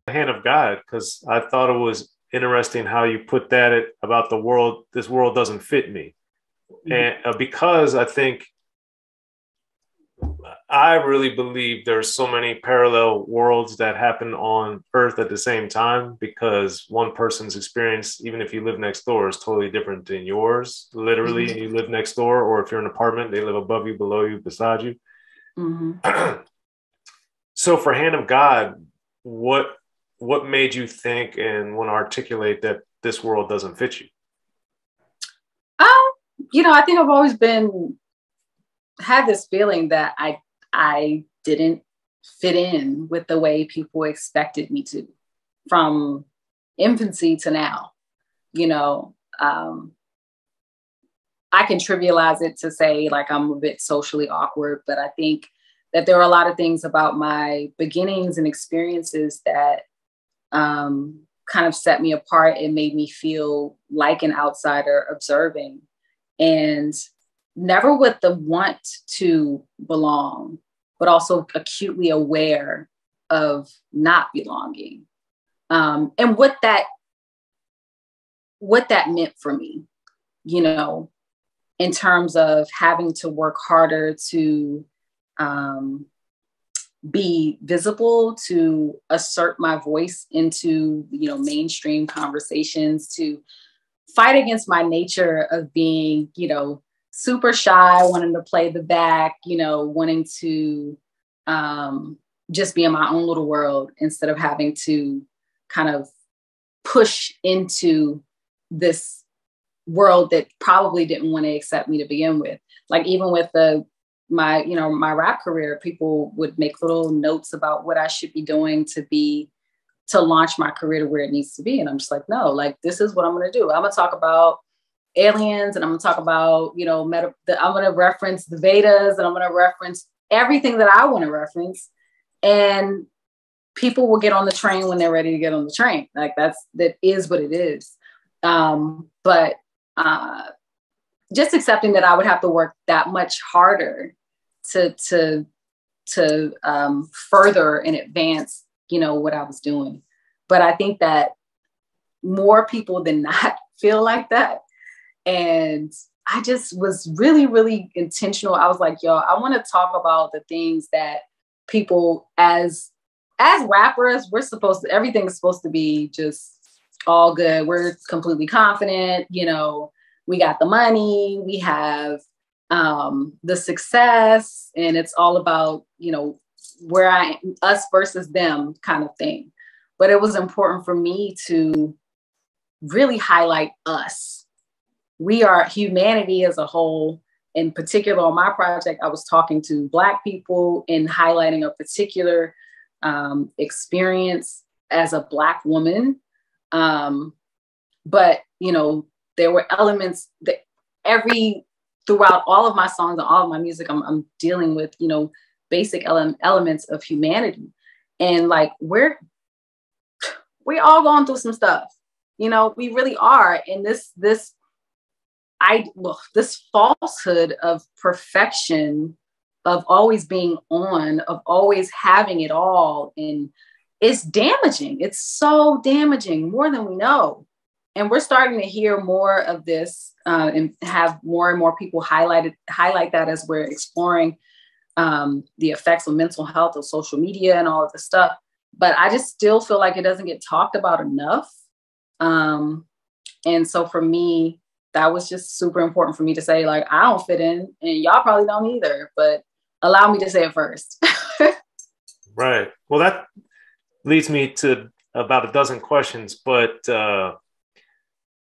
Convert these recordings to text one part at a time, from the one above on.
Hand of God, because I thought it was interesting how you put that about the world. This world doesn't fit me, and because I think I really believe there's so many parallel worlds that happen on Earth at the same time, because one person's experience, even if you live next door, is totally different than yours. Literally, you live next door, or if you're in an apartment, they live above you, below you, beside you. So for Hand of God, what made you think and want to articulate that this world doesn't fit you? I think I've always had this feeling that I didn't fit in with the way people expected me to, from infancy to now. I can trivialize it to say like I'm a bit socially awkward, but I think that there are a lot of things about my beginnings and experiences that kind of set me apart and made me feel like an outsider observing, and never with the want to belong, but also acutely aware of not belonging. And what that meant for me, in terms of having to work harder to be visible, to assert my voice into, mainstream conversations, to fight against my nature of being, super shy, wanting to play the back, wanting to just be in my own little world instead of having to kind of push into this world that probably didn't want to accept me to begin with. Like even with my rap career, people would make little notes about what I should be doing to launch my career to where it needs to be. And I'm just like, no, like, this is what I'm going to do. I'm going to talk about aliens, and I'm going to talk about, I'm going to reference the Vedas, and I'm going to reference everything that I want to reference. And people will get on the train when they're ready to get on the train. Like that is what it is. But just accepting that I would have to work that much harder to further and advance, what I was doing. But I think that more people than not feel like that. And I just was really, really intentional. I was like, yo, I want to talk about the things that people as rappers, everything's supposed to be just all good. We're completely confident, we got the money, we have the success, and it's all about, us versus them kind of thing. But it was important for me to really highlight us. We are humanity as a whole. In particular, on my project, I was talking to Black people and highlighting a particular experience as a Black woman. But, there were elements that throughout all of my songs and all of my music, I'm dealing with, basic elements of humanity. And like, we all going through some stuff, we really are. And this falsehood of perfection, of always being on, of always having it all, and it's damaging. It's so damaging, more than we know. And we're starting to hear more of this and have more and more people highlight that as we're exploring the effects of mental health, of social media and all of this stuff. But I just still feel like it doesn't get talked about enough. And so for me, that was just super important for me to say, like, I don't fit in, and y'all probably don't either, but allow me to say it first. Right. Well, that leads me to about a dozen questions, but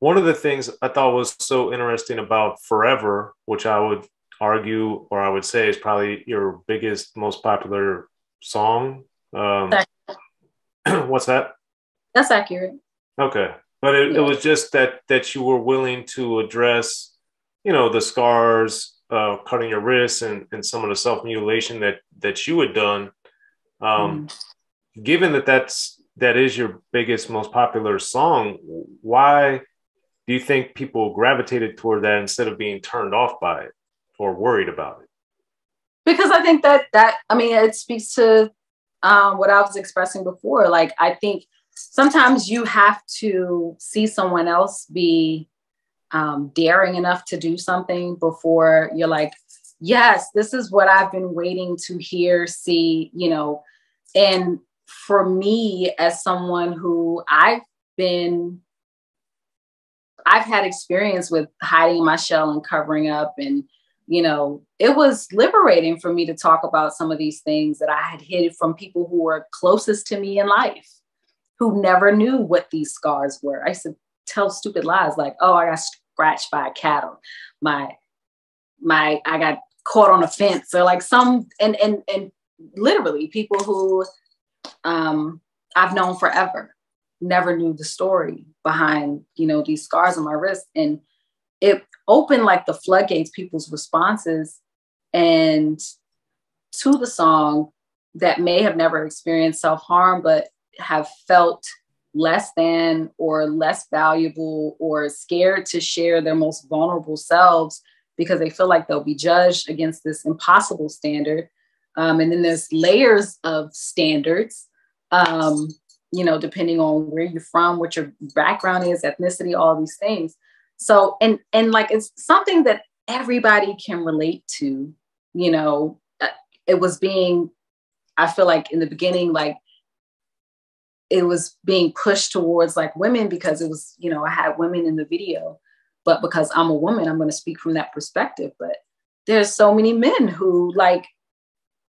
one of the things I thought was so interesting about Forever, which I would argue, or I would say, is probably your biggest, most popular song. What's that? That's accurate. Okay. But it was just that you were willing to address, the scars, cutting your wrists, and some of the self-mutilation that you had done. Given that is your biggest, most popular song, why do you think people gravitated toward that instead of being turned off by it or worried about it? Because I think I mean, it speaks to what I was expressing before. Like, I think sometimes you have to see someone else be daring enough to do something before you're like, yes, this is what I've been waiting to hear, see, you know. And for me, as someone who I've had experience with hiding in my shell and covering up, and, you know, it was liberating for me to talk about some of these things that I had hid from people who were closest to me in life, who never knew what these scars were. I used to tell stupid lies like, oh, I got scratched by a cat, or I got caught on a fence, or like some, and literally people who I've known forever never knew the story behind, you know, these scars on my wrist. And it opened like the floodgates, people's responses and to the song that may have never experienced self-harm, but have felt less than or less valuable or scared to share their most vulnerable selves because they feel like they'll be judged against this impossible standard. And then there's layers of standards, you know, depending on where you're from, what your background is, ethnicity, all these things. So, and like, it's something that everybody can relate to, you know. It was being, I feel like in the beginning, like it was being pushed towards like women because it was, you know, I had women in the video, but because I'm a woman, I'm going to speak from that perspective. But there's so many men who like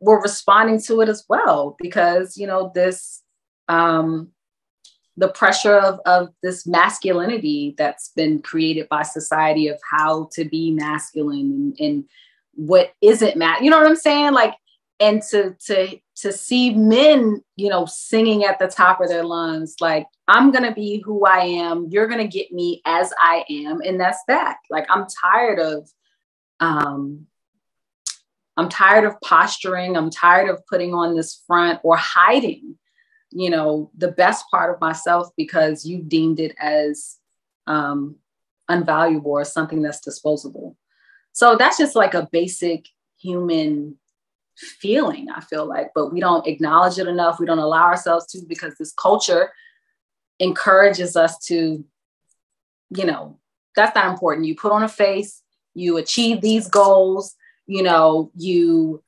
were responding to it as well, because, you know, this, the pressure of this masculinity that's been created by society of how to be masculine and what isn't you know what I'm saying? Like, and to see men, you know, singing at the top of their lungs, like, I'm going to be who I am. You're going to get me as I am. And that's that. Like, I'm tired of posturing. I'm tired of putting on this front or hiding, you know, the best part of myself because you deemed it as unvaluable or something that's disposable. So that's just like a basic human feeling, I feel like, but we don't acknowledge it enough. We don't allow ourselves to, because this culture encourages us to, you know, that's not important. You put on a face, you achieve these goals, you know, you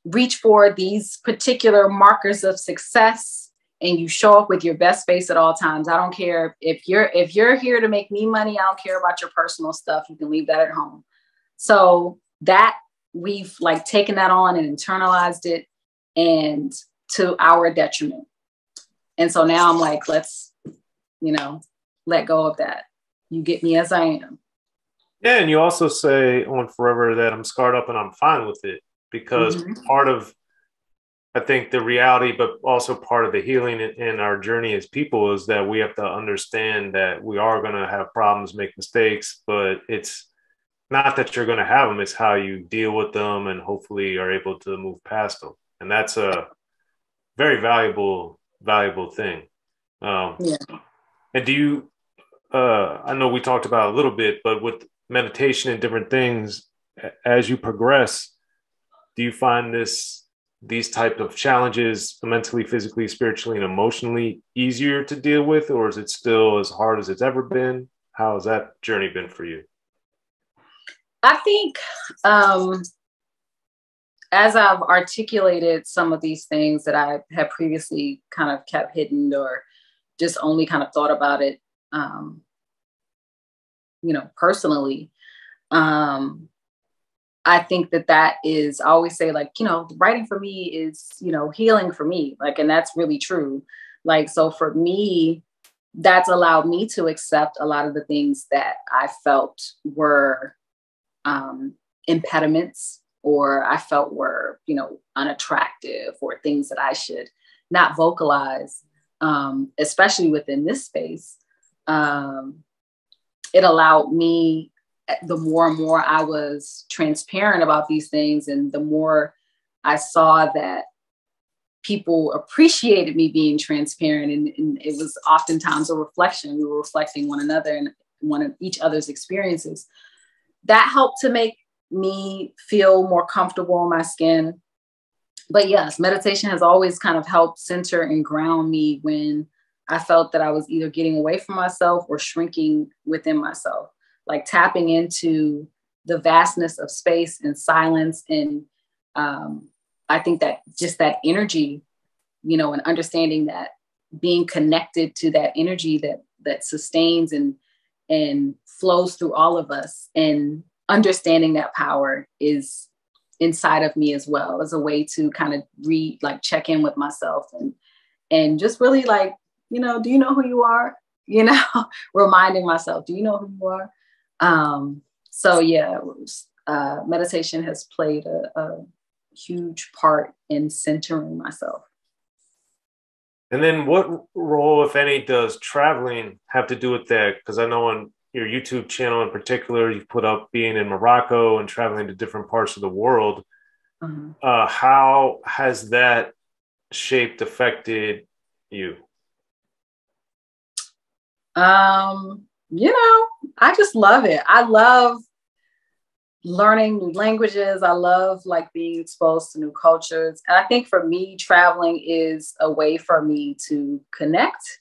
reach for these particular markers of success, and you show up with your best face at all times. I don't care if you're here to make me money. I don't care about your personal stuff. You can leave that at home. So that we've like taken that on and internalized it, and to our detriment. And so now I'm like, let's, you know, let go of that. You get me as I am. Yeah. And you also say on Forever that I'm scarred up and I'm fine with it, because part of, I think, the reality, but also part of the healing in our journey as people is that we have to understand that we are going to have problems, make mistakes, but it's not that you're going to have them. It's how you deal with them and hopefully are able to move past them. And that's a very valuable thing. Yeah. And do you, I know we talked about a little bit, but with meditation and different things, as you progress, do you find these type of challenges mentally, physically, spiritually, and emotionally easier to deal with, or is it still as hard as it's ever been? How has that journey been for you? I think as I've articulated some of these things that I had previously kind of kept hidden or just only kind of thought about it, you know, personally, I think that is, I always say, like, you know, writing for me is, you know, healing for me. Like, and that's really true. Like, so for me, that's allowed me to accept a lot of the things that I felt were impediments, or I felt were, you know, unattractive, or things that I should not vocalize, especially within this space. It allowed me, the more and more I was transparent about these things, and the more I saw that people appreciated me being transparent, and it was oftentimes a reflection. We were reflecting one another and each other's experiences. That helped to make me feel more comfortable in my skin. But yes, meditation has always kind of helped center and ground me when I felt that I was either getting away from myself or shrinking within myself, like tapping into the vastness of space and silence. And I think that just that energy, you know, and understanding that, being connected to that energy that sustains and flows through all of us, and understanding that power is inside of me as well, as a way to kind of check in with myself and just really like, you know, do you know who you are? You know, reminding myself, do you know who you are? So yeah, meditation has played a huge part in centering myself. And then what role, if any, does traveling have to do with that? Because I know on your YouTube channel in particular, you've put up being in Morocco and traveling to different parts of the world. Mm-hmm. How has that affected you? You know, I just love it. I love learning new languages. I love like being exposed to new cultures. And I think for me, traveling is a way for me to connect,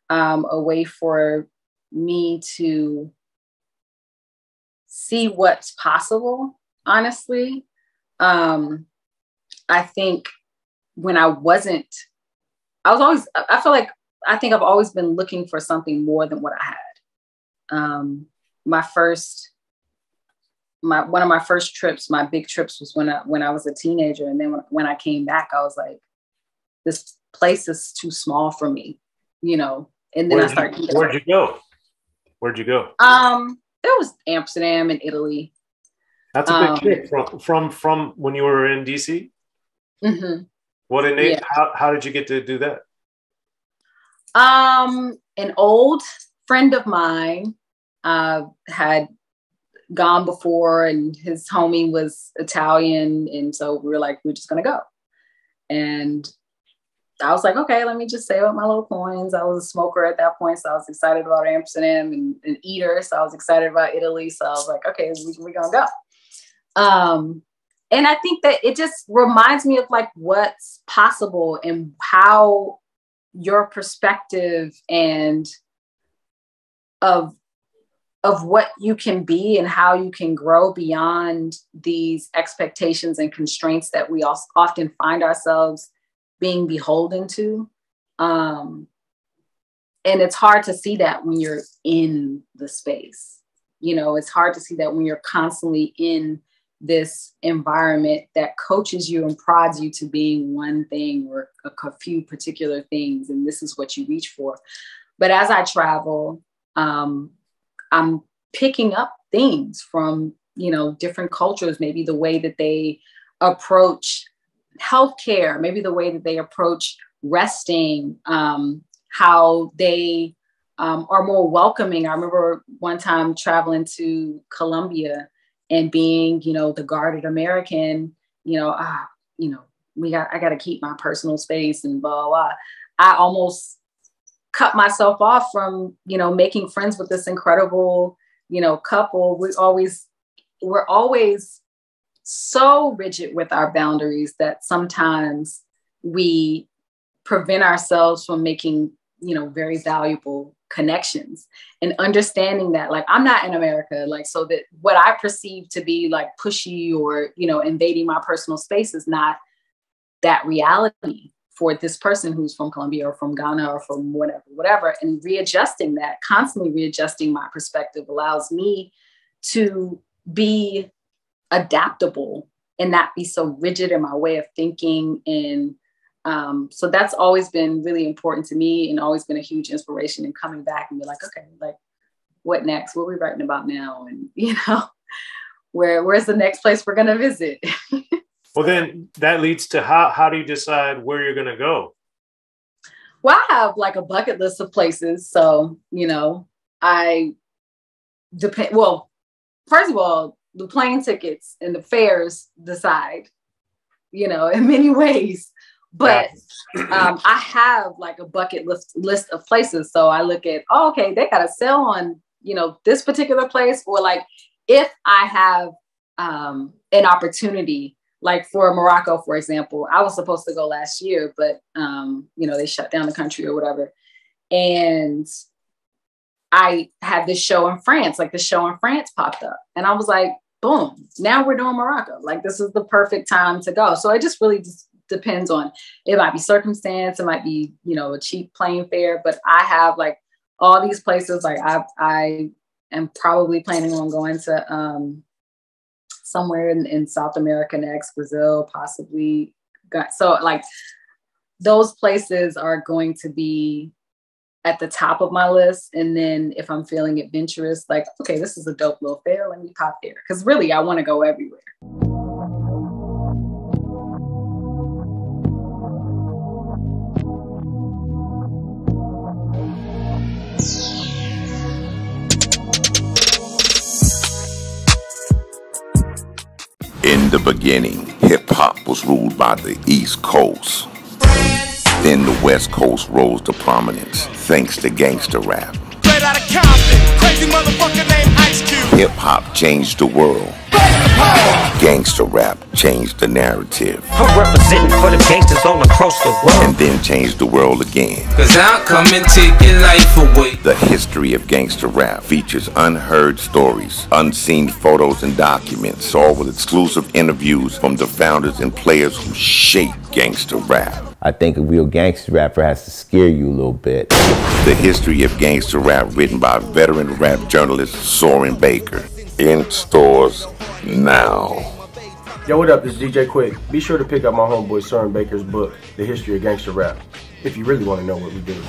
a way for me to see what's possible, honestly. I think when I think I've always been looking for something more than what I had. One of my first trips, my big trips, was when I was a teenager. And then when I came back, I was like, this place is too small for me, you know? And then where'd you go? Where'd you go? There was Amsterdam and Italy. That's a big trip from when you were in D.C. Mm-hmm. Yeah. How did you get to do that? An old friend of mine had gone before, and his homie was Italian, and so we were like, we're just gonna go. And I was like, okay, let me just save up my little coins. I was a smoker at that point, so I was excited about Amsterdam, and an eater, so I was excited about Italy. So I was like, okay, we're gonna go. And I think that it just reminds me of like what's possible and how your perspective and of what you can be and how you can grow beyond these expectations and constraints that we often find ourselves being beholden to. And it's hard to see that when you're in the space. You know, it's hard to see that when you're constantly in this environment that coaches you and prods you to being one thing or a few particular things, and this is what you reach for. But as I travel, I'm picking up things from, you know, different cultures, maybe the way that they approach healthcare, maybe the way that they approach resting, how they are more welcoming. I remember one time traveling to Colombia and being, you know, the guarded American, I got to keep my personal space and blah, blah, blah. I almost cut myself off from, you know, making friends with this incredible, you know, couple. We're always so rigid with our boundaries that sometimes we prevent ourselves from making, you know, very valuable connections, and understanding that, like, I'm not in America, like, so that what I perceive to be like pushy or, you know, invading my personal space is not that reality for this person who's from Colombia or from Ghana or from whatever. And readjusting that, constantly readjusting my perspective allows me to be adaptable and not be so rigid in my way of thinking. And so that's always been really important to me and always been a huge inspiration in coming back and be like, okay, like, what next? What are we writing about now? And, you know, where's the next place we're going to visit? Well, then that leads to how do you decide where you're going to go? Well, I have like a bucket list of places. So, you know, well, first of all, the plane tickets and the fares decide, you know, in many ways. But I have like a bucket list of places. So I look at, oh, okay, they got a sale on, you know, this particular place. Or like, if I have an opportunity. Like for Morocco, for example, I was supposed to go last year, but you know, they shut down the country or whatever. And I had this show in France, like the show in France popped up. And I was like, boom, now we're doing Morocco. Like this is the perfect time to go. So it just really just depends on, it might be circumstance, it might be, you know, a cheap plane fare, but I have like all these places. Like I am probably planning on going to somewhere in South America next, Brazil, possibly. So like those places are going to be at the top of my list. And then if I'm feeling adventurous, like, okay, this is a dope little fair, let me pop there. Because really, I want to go everywhere. In the beginning, hip-hop was ruled by the East Coast. Then the West Coast rose to prominence, thanks to gangster rap. Straight out of Compton, crazy motherfucker named Ice Cube. Hip-hop changed the world. Gangster rap changed the narrative. I'm representing for the gangsters all across the world. And then changed the world again. Cause I'll come and take your life away. The history of gangster rap features unheard stories, unseen photos and documents, all with exclusive interviews from the founders and players who shaped gangster rap. I think a real gangster rapper has to scare you a little bit. The history of gangster rap written by veteran rap journalist Soren Baker. In stores now. Yo, what up? This is DJ Quick. Be sure to pick up my homeboy Soren Baker's book, The History of Gangster Rap, if you really want to know what we do.